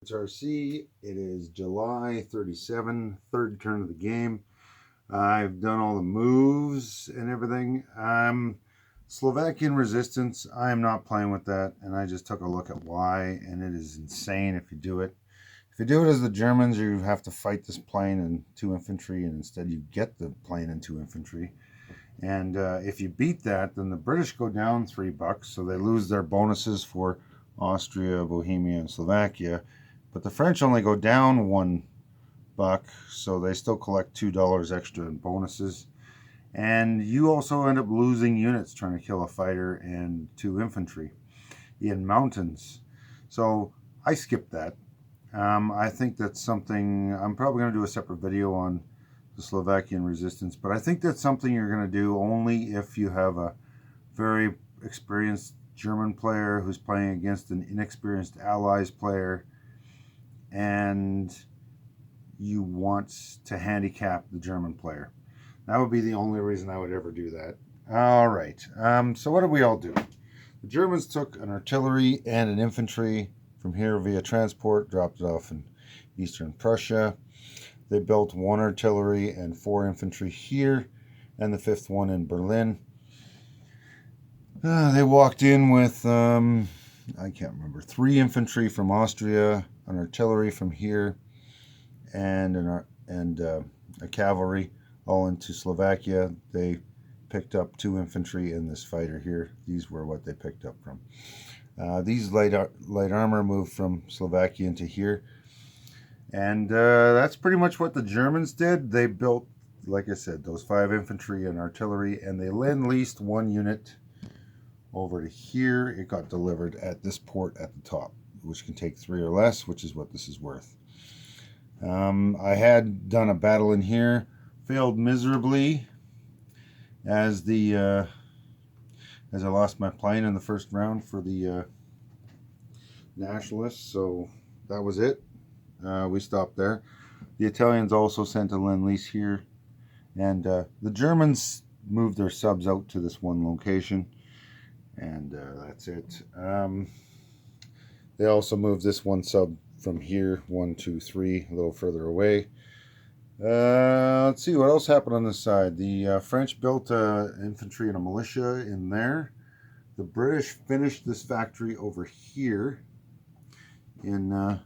It's RC. It is July 37, third turn of the game. I've done all the moves and everything. Slovakian resistance, I am not playing with that, and I just took a look at why, and it is insane if you do it. If you do it as the Germans, you have to fight this plane and 2 infantry, and instead you get the plane and 2 infantry. And if you beat that, then the British go down $3, so they lose their bonuses for Austria, Bohemia, and Slovakia. But the French only go down $1, so they still collect $2 extra in bonuses. And you also end up losing units trying to kill a fighter and 2 infantry in mountains. So I skipped that. I think that's something I'm probably going to do a separate video on the Slovakian resistance, but I think that's something you're going to do only if you have a very experienced German player who's playing against an inexperienced Allies player, and you want to handicap the German player. That would be the only reason I would ever do that. All right. So what did we all do? The Germans took an artillery and an infantry from here via transport, dropped it off in eastern Prussia. They built 1 artillery and 4 infantry here, and the 5th one in Berlin. They walked in with, I can't remember, 3 infantry from Austria, an artillery from here, and a cavalry all into Slovakia. They picked up 2 infantry in this fighter here. These were what they picked up from. These light armor moved from Slovakia into here. And that's pretty much what the Germans did. They built, like I said, those 5 infantry and artillery, and they lend-leased 1 unit over to here. It got delivered at this port at the top, which can take 3 or less, which is what this is worth. I had done a battle in here, failed miserably as I lost my plane in the first round for the nationalists, so that was it. We stopped there. The Italians also sent a lend-lease here, and the Germans moved their subs out to this one location, and that's it. They also moved this one sub from here, 1, 2, 3, a little further away. Let's see what else happened on this side. The French built infantry and a militia in there. The British finished this factory over here in the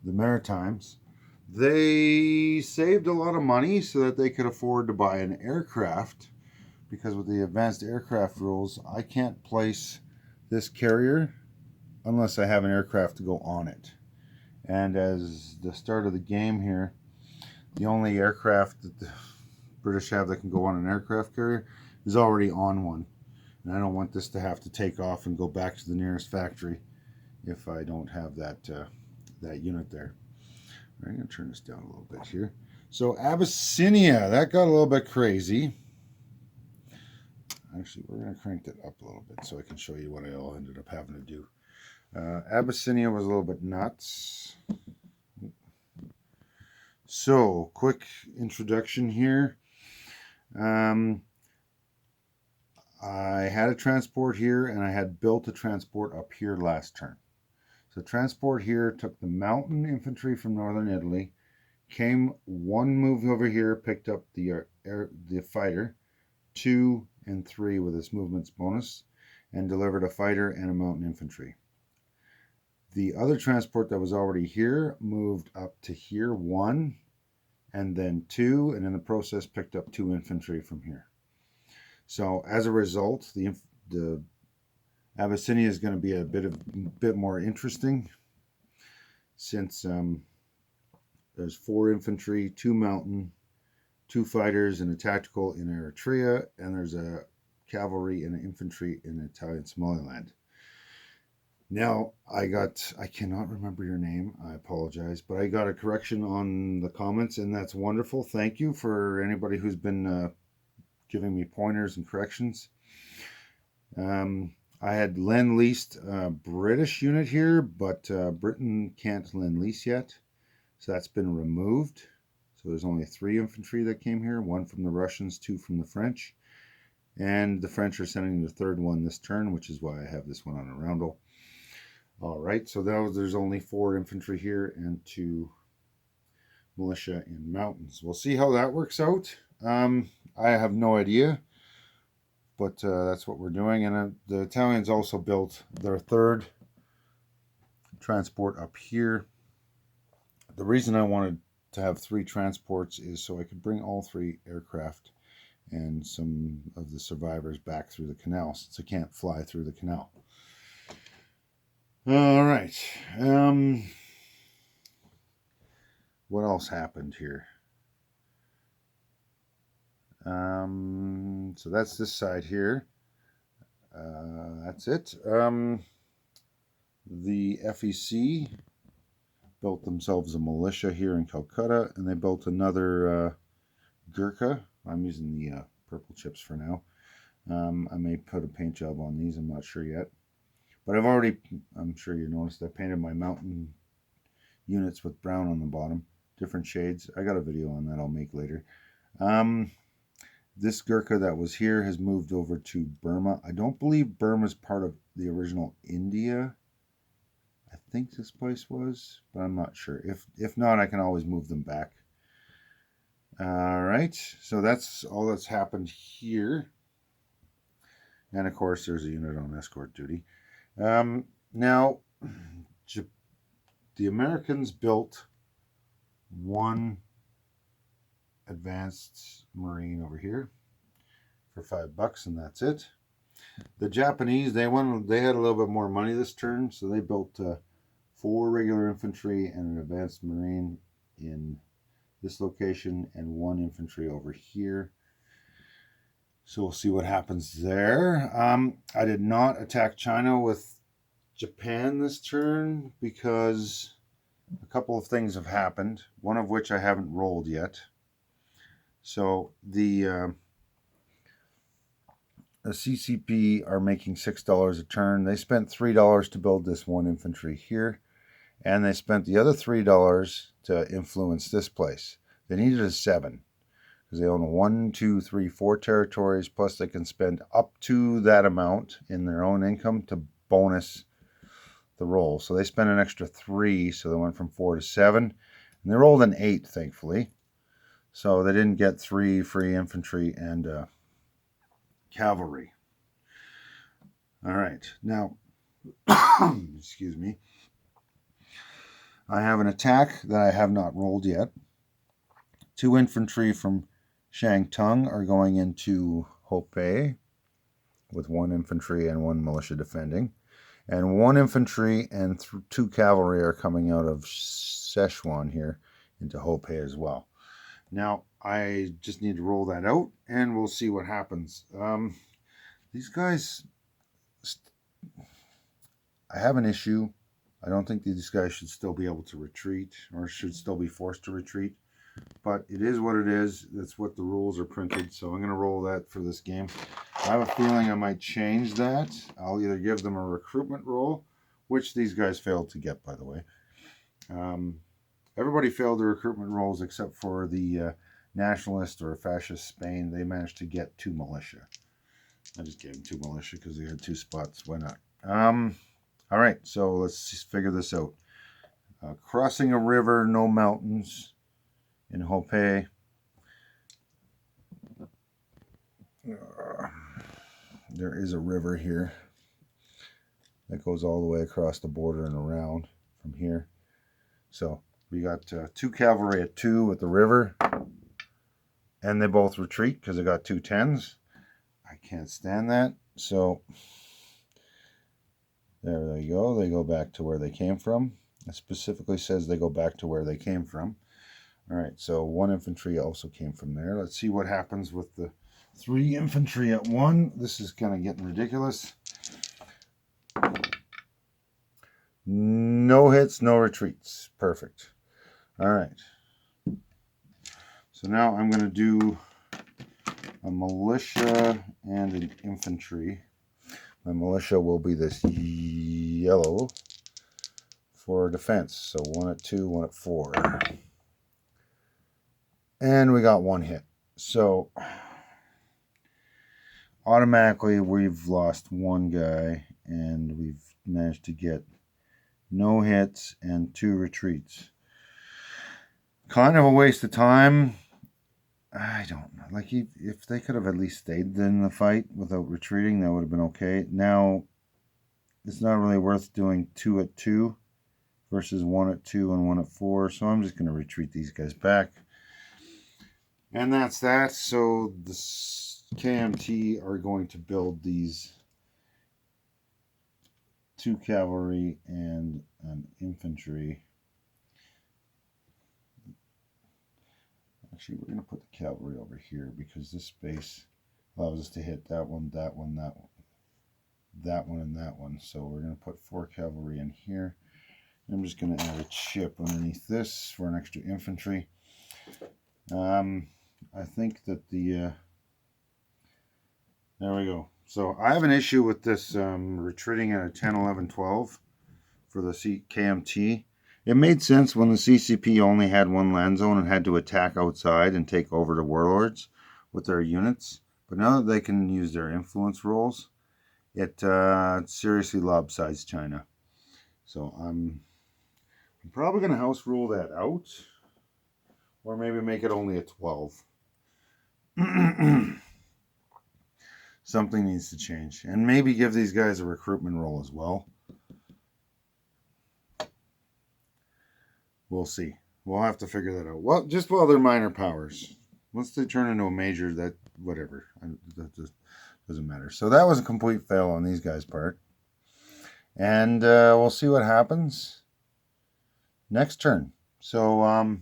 Maritimes. They saved a lot of money so that they could afford to buy an aircraft, because with the advanced aircraft rules, I can't place this carrier unless I have an aircraft to go on it. And as the start of the game here, the only aircraft that the British have that can go on an aircraft carrier is already on one. And I don't want this to have to take off and go back to the nearest factory if I don't have that unit there. I'm going to turn this down a little bit here. So Abyssinia, that got a little bit crazy. Actually, we're going to crank that up a little bit so I can show you what I all ended up having to do. Abyssinia was a little bit nuts. So, quick introduction here. I had a transport here, and I had built a transport up here last turn. So transport here took the mountain infantry from northern Italy, came 1 move over here, picked up the fighter, 2 and 3 with its movements bonus, and delivered a fighter and a mountain infantry. The other transport that was already here moved up to here, 1, and then 2, and in the process picked up 2 infantry from here. So as a result, the Abyssinia is going to be a bit more interesting, since there's 4 infantry, 2 mountain, 2 fighters, and a tactical in Eritrea, and there's a cavalry and an infantry in Italian Somaliland. Now, I cannot remember your name, I apologize, but I got a correction on the comments, and that's wonderful. Thank you for anybody who's been giving me pointers and corrections. I had lend-leased a British unit here, but Britain can't lend-lease yet, so that's been removed. So there's only 3 infantry that came here, 1 from the Russians, 2 from the French, and the French are sending the 3rd one this turn, which is why I have this one on a roundel. All right, so now there's only 4 infantry here and 2 militia in mountains. We'll see how that works out. I have no idea, but that's what we're doing. And the Italians also built their 3rd transport up here. The reason I wanted to have 3 transports is so I could bring all 3 aircraft and some of the survivors back through the canal, since I can't fly through the canal. All right. What else happened here? So that's this side here. That's it. The FEC built themselves a militia here in Calcutta, and they built another Gurkha. I'm using the purple chips for now. I may put a paint job on these, I'm not sure yet. But I'm sure you noticed, I painted my mountain units with brown on the bottom, different shades. I got a video on that I'll make later. This Gurkha that was here has moved over to Burma. I don't believe Burma is part of the original India. I think this place was, but I'm not sure. If not, I can always move them back. All right, so that's all that's happened here. And of course, there's a unit on escort duty. Now, the Americans built 1 advanced marine over here for $5, and that's it. The Japanese, they had a little bit more money this turn, so they built 4 regular infantry and an advanced marine in this location and 1 infantry over here. So we'll see what happens there. I did not attack China with Japan this turn because a couple of things have happened, one of which I haven't rolled yet. So the CCP are making $6 a turn. They spent $3 to build this 1 infantry here, and they spent the other $3 to influence this place. They needed a 7 because they own 1, 2, 3, 4 territories, plus they can spend up to that amount in their own income to bonus the roll. So they spent an extra 3, so they went from 4 to 7, and they rolled an 8, thankfully. So they didn't get 3 free infantry and cavalry. All right, now, excuse me. I have an attack that I have not rolled yet. 2 infantry from Shangtung are going into Hopei with 1 infantry and 1 militia defending. And 1 infantry and 2 cavalry are coming out of Szechuan here into Hopei as well. Now, I just need to roll that out, and we'll see what happens. These guys, I have an issue. I don't think these guys should still be able to retreat or should still be forced to retreat. But it is what it is. That's what the rules are printed. So I'm going to roll that for this game. I have a feeling I might change that. I'll either give them a recruitment roll, which these guys failed to get, by the way. Everybody failed the recruitment rolls except for the nationalist or fascist Spain. They managed to get 2 militia. I just gave them 2 militia because they had 2 spots. Why not? All right, so let's just figure this out. Crossing a river, no mountains in Hopei. There is a river here that goes all the way across the border and around from here. So we got 2 cavalry at 2 at the river, and they both retreat because they got 2 10s. I can't stand that. So there they go. They go back to where they came from. It specifically says they go back to where they came from. All right, so 1 infantry also came from there. Let's see what happens with the 3 infantry at 1. This is kind of getting ridiculous. No hits, no retreats. Perfect. All right. So now I'm going to do a militia and an infantry. My militia will be this yellow for defense. So 1 at 2, 1 at 4. And we got 1 hit. So automatically we've lost 1 guy, and we've managed to get no hits, and 2 retreats. Kind of a waste of time. I don't know. Like, if they could have at least stayed in the fight without retreating, that would have been okay. Now, it's not really worth doing 2 at 2 versus 1 at 2 and 1 at 4. So I'm just going to retreat these guys back. And that's that. So the KMT are going to build these 2 cavalry and an infantry. Actually, we're going to put the cavalry over here because this space allows us to hit that one, that one, that one, that one, and that one. So we're going to put 4 cavalry in here. I'm just going to add a chip underneath this for an extra infantry. I think that the there we go. So I have an issue with this retreating at a 10, 11, 12 for the KMT. It made sense when the CCP only had 1 land zone and had to attack outside and take over the warlords with their units. But now that they can use their influence roles, it seriously lopsides China. So I'm probably going to house rule that out, or maybe make it only a 12. Something needs to change, and maybe give these guys a recruitment role as well. We'll see. We'll have to figure that out. Well, just while they're minor powers. Once they turn into a major, that whatever. That just doesn't matter. So that was a complete fail on these guys' part. And we'll see what happens next turn. So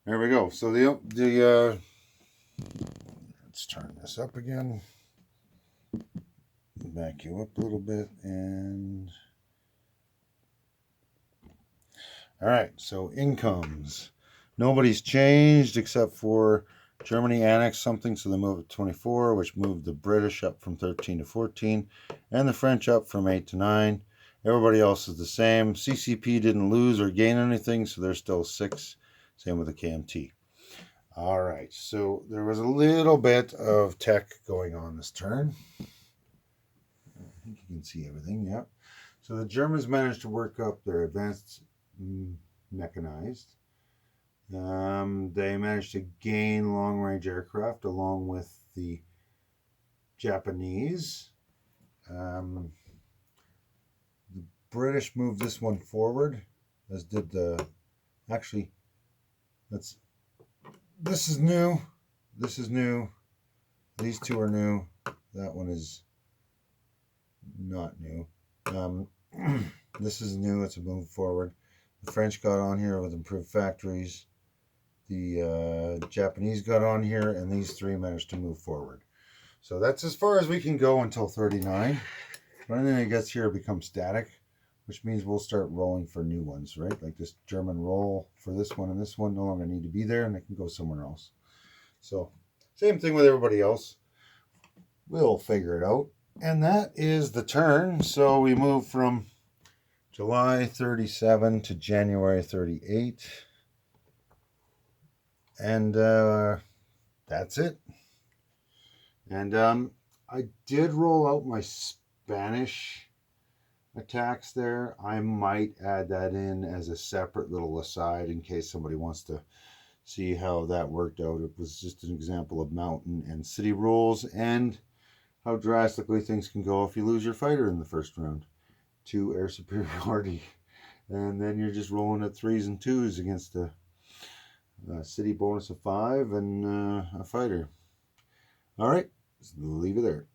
there we go. So the let's turn this up again. Back you up a little bit and all right, so incomes. Nobody's changed except for Germany annexed something, so they moved to 24, which moved the British up from 13 to 14, and the French up from 8 to 9. Everybody else is the same. CCP didn't lose or gain anything, so they're still 6. Same with the KMT. All right, so there was a little bit of tech going on this turn. I think you can see everything, yeah. So the Germans managed to work up their advanced mechanized. They managed to gain long-range aircraft along with the Japanese. The British moved this one forward, as did the... Actually, this is new. This is new. These 2 are new. That one is not new. This is new. It's a move forward. The French got on here with improved factories. The Japanese got on here, and these 3 managed to move forward. So that's as far as we can go until 39. But anything that gets here becomes static, which means we'll start rolling for new ones, right? Like this German roll for this one and this one no longer need to be there, and they can go somewhere else. So same thing with everybody else. We'll figure it out. And that is the turn. So we move from July 37 to January 38. And that's it. And I did roll out my Spanish attacks there. I might add that in as a separate little aside in case somebody wants to see how that worked out. It was just an example of mountain and city rules and how drastically things can go if you lose your fighter in the first round to air superiority. And then you're just rolling at 3s and 2s against a city bonus of 5 and a fighter. All right, leave it there.